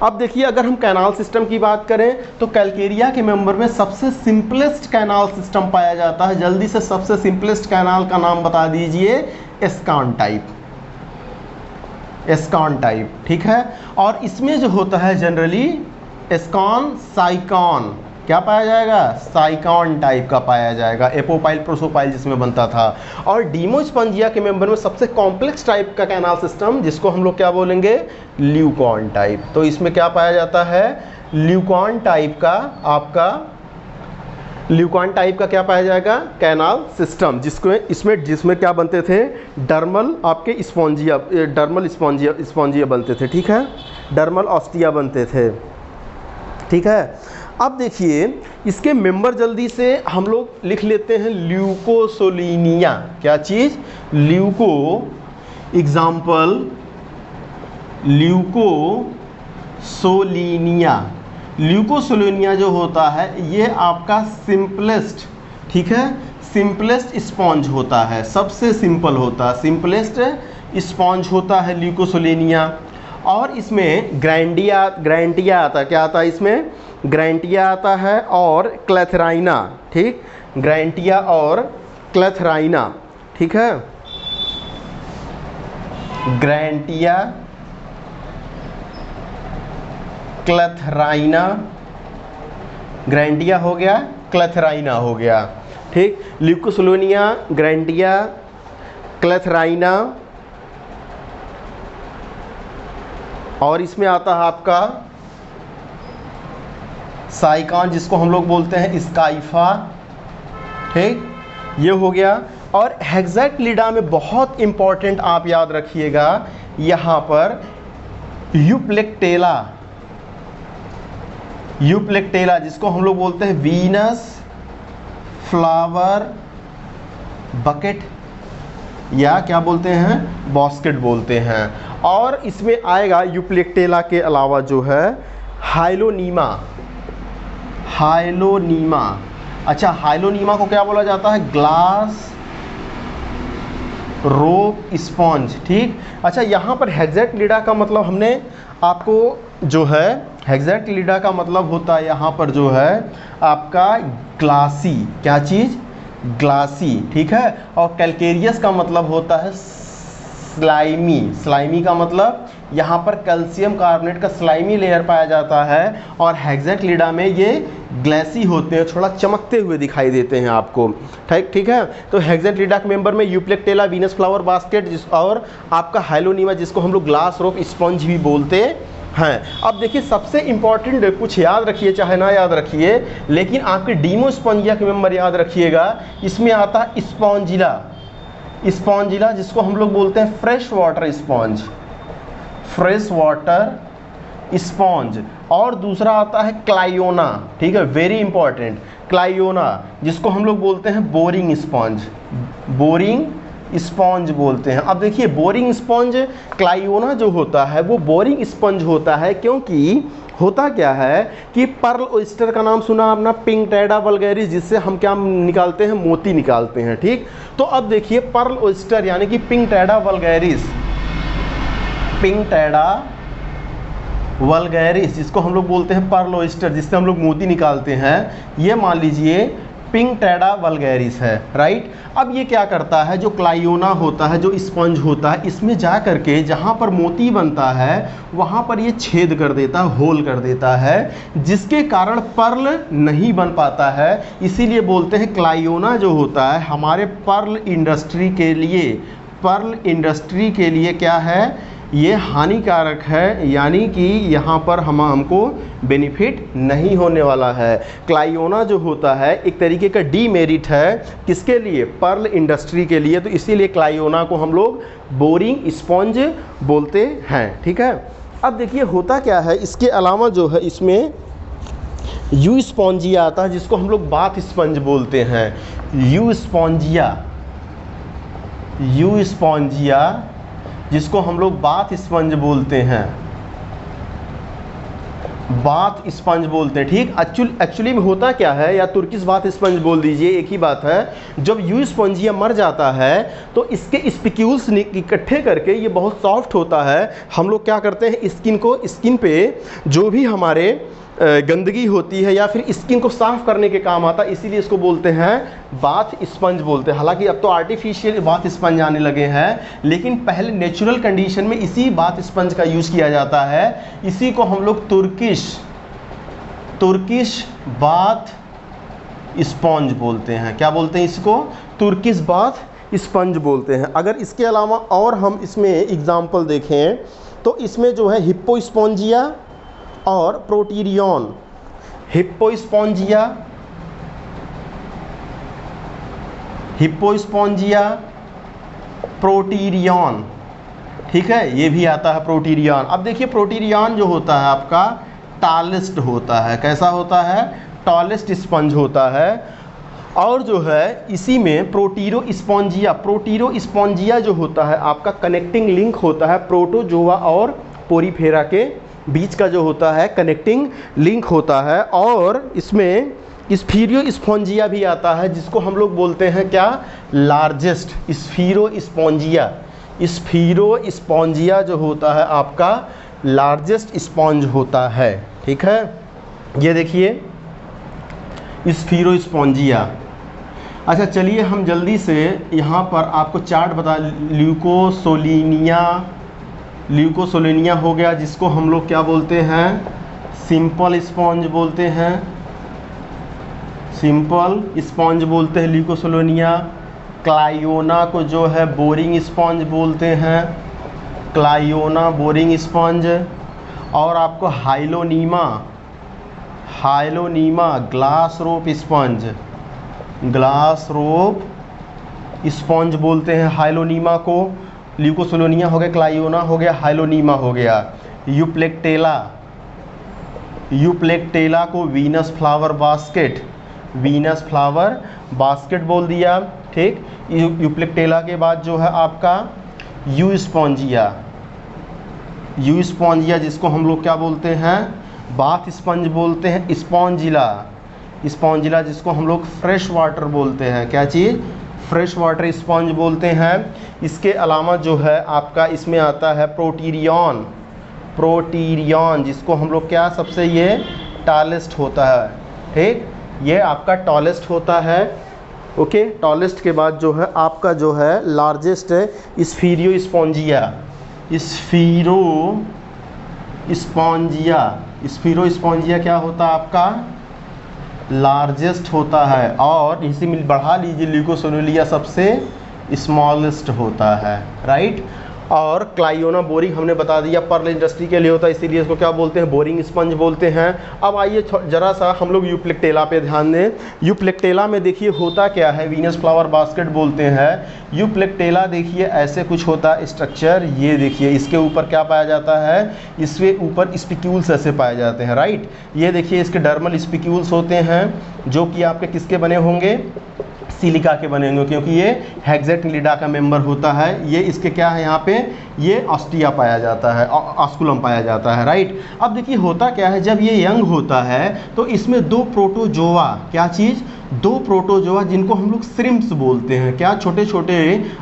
अब देखिए अगर हम कैनाल सिस्टम की बात करें तो कैलकेरिया के मेंबर में सबसे सिंपलेस्ट कैनाल सिस्टम पाया जाता है। जल्दी से सबसे सिंपलेस्ट कैनाल का नाम बता दीजिए, एस्कॉन टाइप, एस्कॉन टाइप। ठीक है। और इसमें जो होता है जनरली एस्कॉन साइकॉन क्या पाया जाएगा, साइकॉन टाइप का पाया जाएगा, एपोपाइल प्रोसोपाइल जिसमें बनता था। और डीमोस्पोंजिया के मेंबर में सबसे कॉम्प्लेक्स टाइप का कैनाल सिस्टम जिसको हम लोग क्या बोलेंगे, ल्यूकॉन टाइप। तो इसमें क्या पाया जाता है, ल्यूकॉन टाइप का, आपका ल्यूकॉन टाइप का क्या पाया जाएगा, कैनाल सिस्टम, जिसमें क्या बनते थे, डर्मल आपके स्पॉन्जिया, डर्मल स्पॉन्जिया बनते थे। ठीक है। डर्मल ऑस्टिया बनते थे। ठीक है। अब देखिए इसके मेंबर जल्दी से हम लोग लिख लेते हैं, ल्यूकोसोलिनिया। क्या चीज़, ल्यूको, एग्जाम्पल ल्यूकोसोलिनिया। ल्यूकोसोलिनिया जो होता है ये आपका सिंपलेस्ट, ठीक है, सिंपलेस्ट स्पॉन्ज होता है, सबसे सिंपल होता है, सिंपलेस्ट स्पॉन्ज होता है ल्यूकोसोलिनिया। और इसमें ग्रैंटिया आता है, क्या आता है इसमें, ग्रैंटिया आता है और क्लेथराइना। ठीक, ग्रैंटिया और क्लेथराइना। ठीक है। ग्रैंटिया, क्लेथराइना, ग्रैंटिया हो गया, क्लेथराइना हो गया, ठीक। ल्यूकोसोलोनिया, ग्रैंडिया, क्लेथराइना, और इसमें आता है आपका साइकान जिसको हम लोग बोलते हैं स्काइफा, ठीक, ये हो गया। और हेक्साक्टिलिडा में बहुत इंपॉर्टेंट आप याद रखिएगा, यहाँ पर यूप्लेक्टेला, यूप्लेक्टेला जिसको हम लोग बोलते हैं वीनस फ्लावर बकेट या क्या बोलते हैं, बास्केट बोलते हैं। और इसमें आएगा यूप्लेक्टेला के अलावा जो है हाइलोनीमा, हाइलोनीमा। अच्छा, हाइलोनीमा को क्या बोला जाता है, ग्लास रोप स्पॉन्ज, ठीक। अच्छा, यहाँ पर हेक्साक्टिलिडा का मतलब हमने आपको जो है, हेक्साक्टिलिडा का मतलब होता है यहाँ पर जो है आपका ग्लासी, क्या चीज़, ग्लासी, ठीक है। और कैल्केरियस का मतलब होता है स्लाइमी, स्लाइमी का मतलब यहाँ पर कैल्शियम कार्बोनेट का स्लाइमी लेयर पाया जाता है। और हेक्साक्टिलिडा में ये ग्लेसी होते हैं, थोड़ा चमकते हुए दिखाई देते हैं आपको, ठीक, ठीक है। तो हेक्साक्टिलिडा के मेंबर में यूप्लेक्टेला, वीनस फ्लावर बास्केट और आपका हाइलोनीमा जिसको हम लोग ग्लास रोप स्पंज भी बोलते हैं। अब देखिए, सबसे इंपॉर्टेंट कुछ याद रखिए चाहे ना याद रखिए, लेकिन आपके डीमोस्पॉन्जिया के मेंबर याद रखिएगा। इसमें आता है स्पॉन्जिला, स्पॉन्जिला जिसको हम लोग बोलते हैं fresh water sponge, fresh water sponge. और दूसरा आता है क्लायोना, ठीक है, वेरी इंपॉर्टेंट, क्लायोना जिसको हम लोग बोलते हैं बोरिंग स्पॉन्ज, बोरिंग स्पॉन्ज बोलते हैं। अब देखिए, बोरिंग स्पॉन्ज क्लायोना जो होता है वो बोरिंग स्पंज होता है, क्योंकि होता क्या है कि पर्ल ओयस्टर का नाम सुना आपने, पिंकटेडा वल्गैरिस, जिससे हम क्या निकालते हैं, मोती निकालते हैं, ठीक। तो अब देखिए, पर्ल ओयस्टर यानी कि पिंकटेडा वल्गैरिस, पिंकटेडा वल्गैरिस जिसको हम लोग बोलते हैं पर्ल ओयस्टर, जिससे हम लोग मोती निकालते हैं, ये मान लीजिए पिंकटेडा वल्गैरिस है, राइट। अब ये क्या करता है, जो क्लायोना होता है, जो स्पंज होता है, इसमें जा करके जहाँ पर मोती बनता है वहाँ पर ये छेद कर देता है, होल कर देता है, जिसके कारण पर्ल नहीं बन पाता है। इसीलिए बोलते हैं क्लायोना जो होता है हमारे पर्ल इंडस्ट्री के लिए, पर्ल इंडस्ट्री के लिए क्या है, ये हानिकारक है, यानी कि यहाँ पर हमको बेनिफिट नहीं होने वाला है। क्लायोना जो होता है एक तरीके का डीमेरिट है, किसके लिए, पर्ल इंडस्ट्री के लिए। तो इसीलिए क्लायोना को हम लोग बोरिंग स्पंज बोलते हैं, ठीक है। अब देखिए, होता क्या है, इसके अलावा जो है इसमें यू स्पॉन्जिया आता है जिसको हम लोग बाथ स्पंज बोलते हैं, यू स्पॉन्जिया, यू स्पॉन्जिया जिसको हम लोग बाथ स्पंज बोलते हैं, बाथ स्पंज बोलते हैं, ठीक। एक्चुअली में होता क्या है, या तुर्किश बाथ स्पंज बोल दीजिए, एक ही बात है। जब यू स्पंजिया मर जाता है तो इसके स्पिक्यूल्स इकट्ठे करके ये बहुत सॉफ्ट होता है। हम लोग क्या करते हैं, स्किन पे जो भी हमारे गंदगी होती है या फिर स्किन को साफ करने के काम आता है, इसीलिए इसको बोलते हैं बाथ स्पंज बोलते हैं। हालांकि अब तो आर्टिफिशियल बाथ स्पंज आने लगे हैं, लेकिन पहले नेचुरल कंडीशन में इसी बाथ स्पंज का यूज़ किया जाता है। इसी को हम लोग तुर्किश बाथ स्पंज बोलते हैं। क्या बोलते हैं इसको, तुर्किश बाथ स्पंज बोलते हैं। अगर इसके अलावा और हम इसमें एग्जाम्पल देखें तो इसमें जो है हिप्पोस्पॉन्जिया और प्रोटीरियन, हिप्पोस्पॉन्जिया, हिप्पोस्पॉन्जिया, प्रोटीरियन, ठीक है, ये भी आता है प्रोटीरियन। अब देखिए, प्रोटीरियन जो होता है आपका टॉलेस्ट होता है, कैसा होता है, टॉलेस्ट स्पंज होता है। और जो है इसी में प्रोटीरोस्पॉन्जिया जो होता है आपका कनेक्टिंग लिंक होता है प्रोटोजोआ और पोरीफेरा के बीच का जो होता है कनेक्टिंग लिंक होता है। और इसमें स्फीरियोस्पॉन्जिया भी आता है जिसको हम लोग बोलते हैं क्या, लार्जेस्ट, स्फीरोस्पॉन्जिया, स्फीरोस्पॉन्जिया जो होता है आपका लार्जेस्ट स्पॉन्ज होता है, ठीक है। ये देखिए स्फीरोस्पॉन्जिया। अच्छा, चलिए हम जल्दी से यहाँ पर आपको चार्ट बता, ल्यूकोसोलेनिया हो गया जिसको हम लोग क्या बोलते हैं, सिंपल स्पॉन्ज बोलते हैं, सिंपल स्पॉन्ज बोलते हैं ल्यूकोसोलोनिया। क्लायोना को जो है बोरिंग स्पॉन्ज बोलते हैं, क्लायोना बोरिंग स्पॉन्ज। और आपको हाइलोनीमा, हाइलोनीमा ग्लास रोप स्पॉन्ज, ग्लास रोप स्पॉन्ज बोलते हैं हाइलोनीमा को। ल्यूकोसोलोनिया हो गया, क्लायोना हो गया, हाइलोनीमा हो गया। यूप्लेक्टेला, यूप्लेक्टेला को Venus flower basket, Venus flower basket बोल दिया, ठीक। यूप्लेक्टेला के बाद जो है आपका यू स्पॉन्जिया, यू स्पॉन्जिया जिसको हम लोग क्या बोलते हैं, बाथ स्पंज बोलते हैं। स्पॉन्जिला, स्पॉन्जिला जिसको हम लोग फ्रेश वाटर बोलते हैं, क्या चीज़, फ्रेश वाटर स्पॉन्ज बोलते हैं। इसके अलावा जो है आपका इसमें आता है प्रोटीरियन, प्रोटीरियन जिसको हम लोग क्या सबसे ये टॉलेस्ट होता है, ठीक, ये आपका टॉलेस्ट होता है। ओके, टॉलेस्ट के बाद जो है आपका जो है लार्जेस्ट है स्फीरियो स्पॉन्जिया, स्फीरो स्पॉन्जिया, स्फीरो स्पॉन्जिया क्या होता है आपका, लार्जेस्ट होता है। और इसी में बढ़ा लीजिए ल्यूकोसोलोनिया सबसे स्मॉलेस्ट होता है, राइट। और क्लायोना बोरिंग हमने बता दिया पर्ल इंडस्ट्री के लिए होता है, इसीलिए इसको क्या बोलते हैं, बोरिंग स्पंज बोलते हैं। अब आइए जरा सा हम लोग यूप्लेक्टेला पे ध्यान दें। यूप्लेक्टेला में देखिए होता क्या है, वीनस फ्लावर बास्केट बोलते हैं। यूप्लेक्टेला देखिए ऐसे कुछ होता है स्ट्रक्चर, ये देखिए इसके ऊपर क्या पाया जाता है, इसके ऊपर स्पिक्यूल्स ऐसे पाए जाते हैं, राइट। ये देखिए इसके डर्मल स्पिक्यूल्स होते हैं जो कि आपके किसके बने होंगे, सिलिका के बने होंगे, क्योंकि ये हेक्सेटिलिडा का मेंबर होता है। ये इसके क्या है यहाँ पे, ये ऑस्टिया पाया जाता है, ऑस्कुलम पाया जाता है, राइट। अब देखिए होता क्या है, जब ये यंग होता है तो इसमें दो प्रोटोजोआ, क्या चीज़, दो प्रोटोजोआ जिनको हम लोग श्रिम्प्स बोलते हैं, क्या छोटे छोटे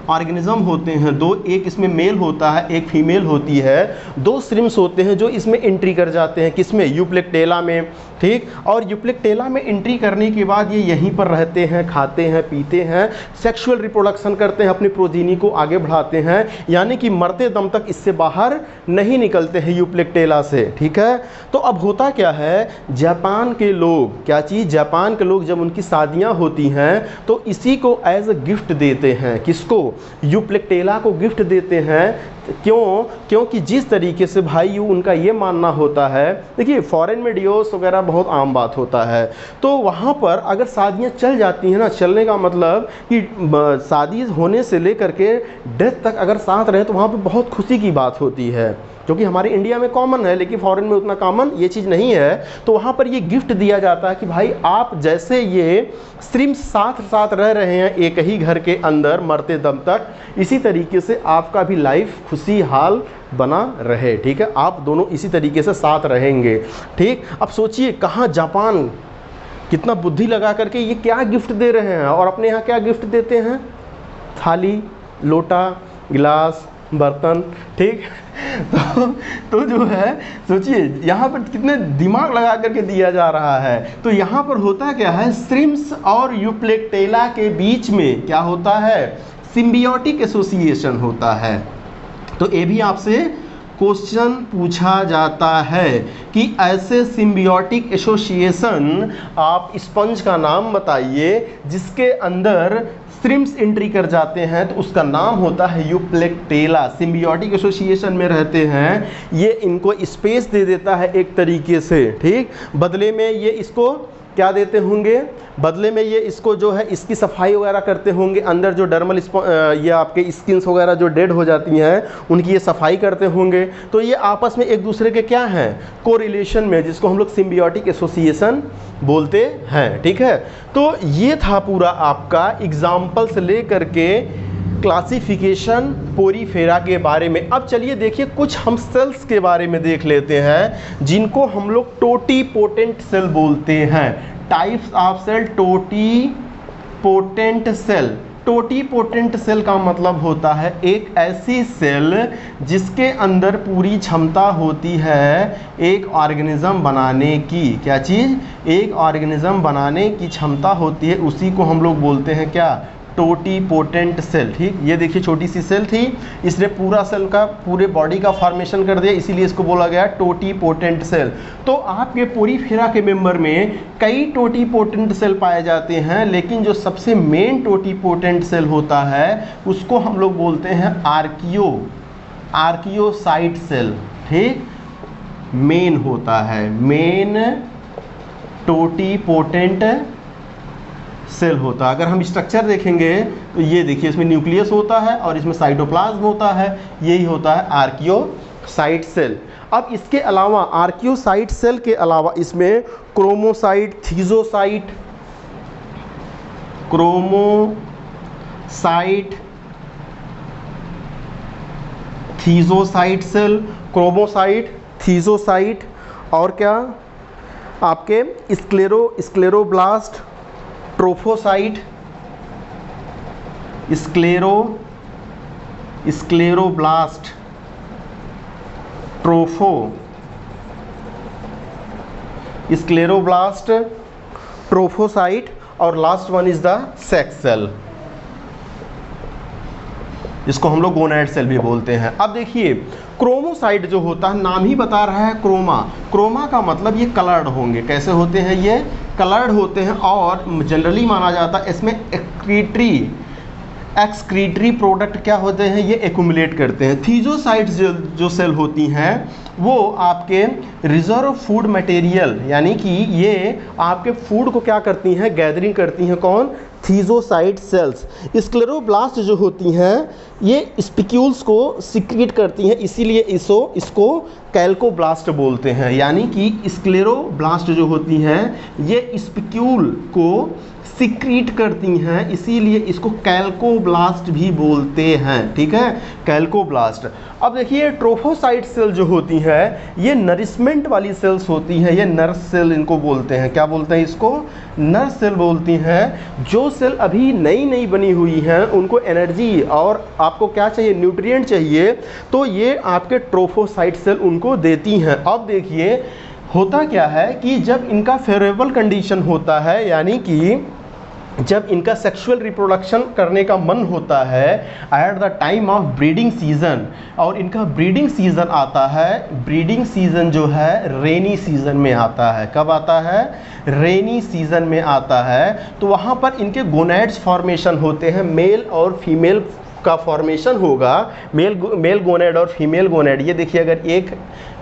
ऑर्गेनिज्म होते हैं दो, एक इसमें मेल होता है एक फीमेल होती है, दो श्रिम्प्स होते हैं जो इसमें एंट्री कर जाते हैं, किसमें, यूप्लेक्टेला में, ठीक। और यूप्लेक्टेला में एंट्री करने के बाद ये यहीं पर रहते हैं, खाते हैं, पीते हैं, सेक्सुअल रिप्रोडक्शन करते हैं, अपनी प्रोजीनी को आगे बढ़ाते हैं, यानी कि मरते दम तक इससे बाहर नहीं निकलते हैं यूप्लेक्टेला से, ठीक है। तो अब होता क्या है, जापान के लोग, क्या चीज़, जापान के लोग जब उनकी शादियां होती हैं तो इसी को एज अ गिफ्ट देते हैं, किसको, यूप्लेक्टेला को गिफ्ट देते हैं। क्यों, क्योंकि जिस तरीके से भाई उनका ये मानना होता है, देखिए फॉरेन में डिवोर्स वगैरह बहुत आम बात होता है, तो वहाँ पर अगर शादियाँ चल जाती हैं ना, चलने का मतलब कि शादी होने से लेकर के डेथ तक अगर साथ रहे तो वहाँ पर बहुत खुशी की बात होती है, जो कि हमारे इंडिया में कॉमन है लेकिन फॉरेन में उतना कॉमन ये चीज़ नहीं है। तो वहाँ पर ये गिफ्ट दिया जाता है कि भाई आप जैसे ये श्रिम्प्स साथ साथ रह रहे हैं एक ही घर के अंदर मरते दम तक, इसी तरीके से आपका भी लाइफ खुशी हाल बना रहे, ठीक है, आप दोनों इसी तरीके से साथ रहेंगे, ठीक। अब सोचिए कहाँ जापान कितना बुद्धि लगा करके ये क्या गिफ्ट दे रहे हैं, और अपने यहाँ क्या गिफ्ट देते हैं, थाली, लोटा, गिलास, बर्तन, ठीक। तो जो है सोचिए यहाँ पर कितने दिमाग लगा करके दिया जा रहा है। तो यहाँ पर होता क्या है, श्रिम्प्स और यूप्लेक्टेला के बीच में क्या होता है, सिम्बियोटिक एसोसिएशन होता है। तो ये भी आपसे क्वेश्चन पूछा जाता है कि ऐसे सिम्बियोटिक एसोसिएशन आप स्पंज का नाम बताइए जिसके अंदर श्रिम्प्स एंट्री कर जाते हैं, तो उसका नाम होता है यूप्लेक्टेला। सिम्बियोटिक एसोसिएशन में रहते हैं, ये इनको स्पेस दे देता है एक तरीके से, ठीक। बदले में ये इसको क्या देते होंगे, बदले में ये इसको जो है इसकी सफाई वगैरह करते होंगे, अंदर जो डर्मल ये आपके स्किन्स वगैरह जो डेड हो जाती हैं उनकी ये सफाई करते होंगे। तो ये आपस में एक दूसरे के क्या हैं, कोरिलेशन में, जिसको हम लोग सिम्बियोटिक एसोसिएशन बोलते हैं, ठीक है। तो ये था पूरा आपका एग्जाम्पल से ले करके क्लासिफिकेशन पोरीफेरा के बारे में। अब चलिए देखिए कुछ हम सेल्स के बारे में देख लेते हैं जिनको हम लोग टोटीपोटेंट सेल बोलते हैं। Types of cell, totipotent cell. Totipotent cell का मतलब होता है एक ऐसी सेल जिसके अंदर पूरी क्षमता होती है एक ऑर्गेनिज्म बनाने की, क्या चीज़, एक ऑर्गेनिज्म बनाने की क्षमता होती है, उसी को हम लोग बोलते हैं क्या, टोटीपोटेंट सेल। ठीक, ये देखिए छोटी सी सेल थी, इसने पूरा सेल का, पूरे बॉडी का फॉर्मेशन कर दिया, इसीलिए इसको बोला गया टोटीपोटेंट सेल। तो आपके पोरीफेरा के मेंबर में कई टोटीपोटेंट सेल पाए जाते हैं, लेकिन जो सबसे मेन टोटीपोटेंट सेल होता है उसको हम लोग बोलते हैं आर्कियोसाइट सेल। ठीक, मेन होता है, मेन टोटीपोटेंट सेल होता है। अगर हम स्ट्रक्चर देखेंगे तो ये देखिए, इसमें न्यूक्लियस होता है और इसमें साइटोप्लाज्म होता है, यही होता है आर्कियोसाइट सेल। अब इसके अलावा आर्कियोसाइट सेल के अलावा इसमें क्रोमोसाइट, थीजोसाइट सेल, क्रोमोसाइट, थीजोसाइट और क्या आपके स्क्लेरोब्लास्ट, ट्रोफोसाइट, स्क्लेरोब्लास्ट, ट्रोफोसाइट और last one is the sex cell, जिसको हम लोग गोनैड सेल भी बोलते हैं। अब देखिए क्रोमोसाइट जो होता है, नाम ही बता रहा है क्रोमा का मतलब ये कलर्ड होंगे। कैसे होते हैं ये? कलर्ड होते हैं और जनरली माना जाता है इसमें एक्सक्रीटरी प्रोडक्ट क्या होते हैं, ये एक्यूमुलेट करते हैं। थीजोसाइट्स जो सेल होती हैं वो आपके रिजर्व फूड मटेरियल, यानी कि ये आपके फूड को क्या करती हैं, गैदरिंग करती हैं। कौन? थीजोसाइट सेल्स। स्क्लेरोब्लास्ट जो होती हैं ये स्पिक्यूल्स को सिक्रीट करती हैं, इसीलिए इसको कैल्कोब्लास्ट बोलते हैं। यानी कि स्क्लेरोब्लास्ट जो होती हैं ये स्पिक्यूल को सिक्रीट करती हैं, इसीलिए इसको कैल्कोब्लास्ट भी बोलते हैं। ठीक है, कैल्कोब्लास्ट। अब देखिए ट्रोफोसाइट सेल जो होती है ये नरिशमेंट वाली सेल्स होती हैं, ये नर्स सेल इनको बोलते हैं। क्या बोलते हैं इसको? नर्स सेल बोलती हैं। जो सेल अभी नई बनी हुई हैं उनको एनर्जी और आपको क्या चाहिए, न्यूट्रिएंट चाहिए, तो ये आपके ट्रोफोसाइट सेल उनको देती हैं। अब देखिए होता क्या है कि जब इनका फेवरेबल कंडीशन होता है, यानी कि जब इनका सेक्सुअल रिप्रोडक्शन करने का मन होता है at the time of breeding season, और इनका ब्रीडिंग सीजन आता है, ब्रीडिंग सीजन जो है रेनी सीजन में आता है। कब आता है? रेनी सीजन में आता है। तो वहाँ पर इनके गोनैड्स फॉर्मेशन होते हैं, मेल और फीमेल का फॉर्मेशन होगा, मेल गोनेड और फीमेल गोनेड। ये देखिए, अगर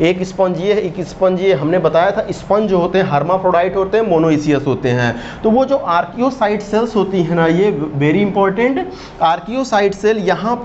एक स्पंज ये है, एक स्पंज ये, हमने बताया था स्पंज जो होते हैं हर्माफ्रोडाइट होते हैं, मोनोइसियस होते हैं। तो वो जो आर्कियोसाइट सेल्स होती है ना, ये वेरी इंपॉर्टेंट। आर्कियोसाइट सेल यहाँ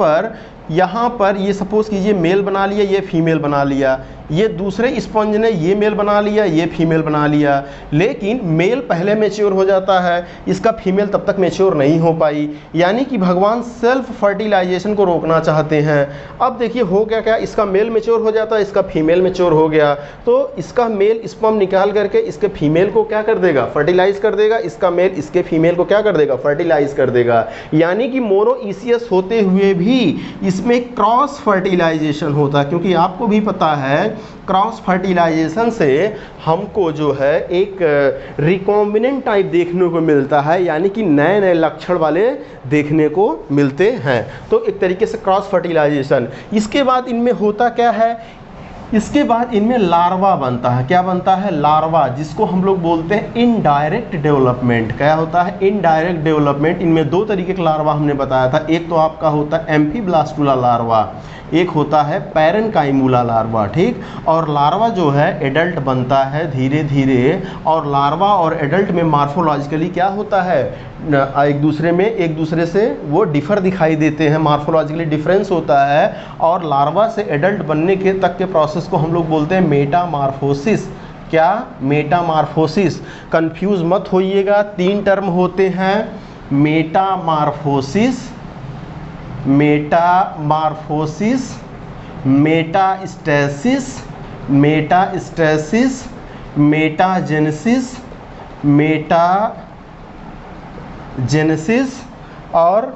पर ये सपोज कीजिए मेल बना लिया, ये फीमेल बना लिया, ये दूसरे स्पंज ने ये मेल बना लिया, ये फीमेल बना लिया, लेकिन मेल पहले मैच्योर हो जाता है, इसका फीमेल तब तक मैच्योर नहीं हो पाई। यानी कि भगवान सेल्फ फर्टिलाइजेशन को रोकना चाहते हैं। अब देखिए हो गया क्या, इसका मेल मैच्योर हो जाता है, इसका फीमेल मैच्योर हो गया, तो इसका मेल स्पर्म निकाल करके इसके फीमेल को क्या कर देगा, फर्टिलाइज कर देगा, इसका मेल इसके फीमेल को क्या कर देगा, फर्टिलाइज कर देगा। यानी कि मोनोइसियस होते हुए भी इसमें क्रॉस फर्टिलाइजेशन होता है, क्योंकि आपको भी पता है क्रॉस फर्टिलाइजेशन से हमको जो है एक रिकॉम्बिनेंट टाइप देखने को मिलता है, यानी कि नए नए लक्षण वाले देखने को मिलते हैं। तो एक तरीके से क्रॉस फर्टिलाइजेशन। इसके बाद इनमें होता क्या है, इसके बाद इनमें लार्वा बनता है। क्या बनता है? लार्वा, जिसको हम लोग बोलते हैं इनडायरेक्ट डेवलपमेंट। क्या होता है? Indirect development. इनमें दो तरीके का लार्वा हमने बताया था, एक तो आपका होता है एम्फीब्लास्टुला लार्वा, एक होता है पैरेन्काइमुला लार्वा। ठीक, और लार्वा जो है एडल्ट बनता है धीरे धीरे, और लार्वा और एडल्ट में मार्फोलॉजिकली क्या होता है, एक दूसरे से वो डिफर दिखाई देते हैं, मार्फोलॉजिकली डिफरेंस होता है। और लार्वा से एडल्ट बनने के तक के प्रोसेस को हम लोग बोलते हैं मेटामार्फोसिस। क्या? मेटामार्फोसिस। कंफ्यूज मत होइएगा, 3 टर्म होते हैं, मेटामार्फोसिस, मेटामार्फोसिस, मेटास्टेसिस, मेटाजेनेसिस और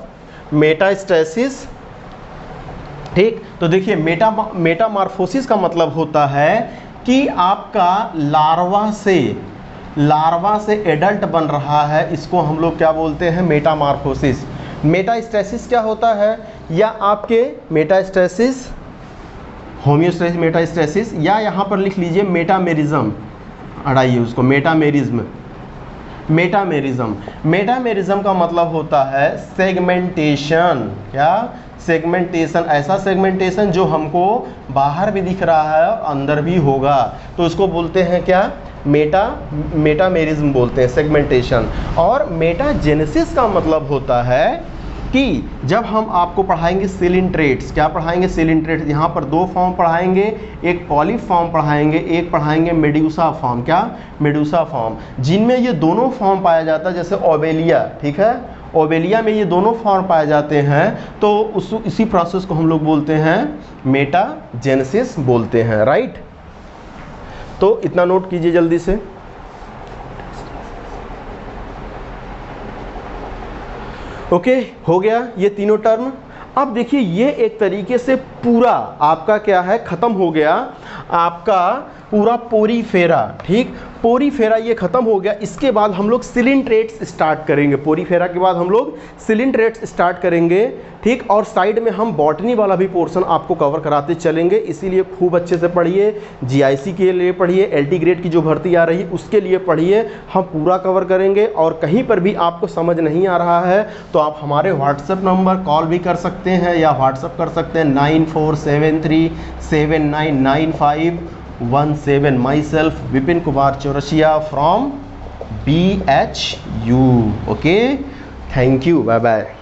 मेटास्टेसिस। ठीक, तो देखिए मेटामार्फोसिस का मतलब होता है कि आपका लार्वा से एडल्ट बन रहा है, इसको हम लोग क्या बोलते हैं, मेटामार्फोसिस। मेटास्टेसिस क्या होता है, या आपके मेटास्टेसिस, होमियोस्टेसिस, मेटास्टेसिस, या यहाँ पर लिख लीजिए मेटामेरिज्म, हटाइए उसको, मेटामेरिज्म। मेटामेरिज्म, मेटामेरिज्म का मतलब होता है सेगमेंटेशन। क्या? सेगमेंटेशन, ऐसा सेगमेंटेशन जो हमको बाहर भी दिख रहा है और अंदर भी होगा, तो उसको बोलते हैं क्या? मेटामेरिज्म बोलते हैं, सेगमेंटेशन। और मेटाजेनेसिस का मतलब होता है कि जब हम आपको पढ़ाएंगे सिलिंट्रेट्स, क्या पढ़ाएंगे? सिलिंट्रेट्स। यहाँ पर दो फॉर्म पढ़ाएंगे, एक पॉलीफॉर्म पढ़ाएंगे, एक पढ़ाएंगे मेड्यूसा फॉर्म। क्या? मेड्यूसा फॉर्म, जिनमें ये दोनों फॉर्म पाया जाता है, जैसे ओवेलिया, ठीक है, ओवेलिया में ये दोनों फॉर्म पाए जाते हैं, तो इसी प्रोसेस को हम लोग बोलते हैं मेटाजेनेसिस बोलते हैं, राइट। तो इतना नोट कीजिए जल्दी से। ओके, हो गया ये तीनों टर्म। अब देखिए ये एक तरीके से पूरा आपका क्या है, खत्म हो गया आपका पूरा पोरीफेरा, ठीक। पोरीफेरा ये खत्म हो गया। इसके बाद हम लोग सिलिंट्रेट्स स्टार्ट करेंगे। पोरीफेरा के बाद हम लोग सिलिंट्रेट्स स्टार्ट करेंगे, ठीक। और साइड में हम बॉटनी वाला भी पोर्शन आपको कवर कराते चलेंगे, इसीलिए खूब अच्छे से पढ़िए। जीआईसी के लिए पढ़िए, एलटी ग्रेड की जो भर्ती आ रही है उसके लिए पढ़िए, हम पूरा कवर करेंगे। और कहीं पर भी आपको समझ नहीं आ रहा है तो आप हमारे व्हाट्सएप नंबर कॉल भी कर सकते हैं या व्हाट्सएप कर सकते हैं 9473799517। Myself Vipin Kumar Chaurasia from BHU। Okay, thank you, bye bye.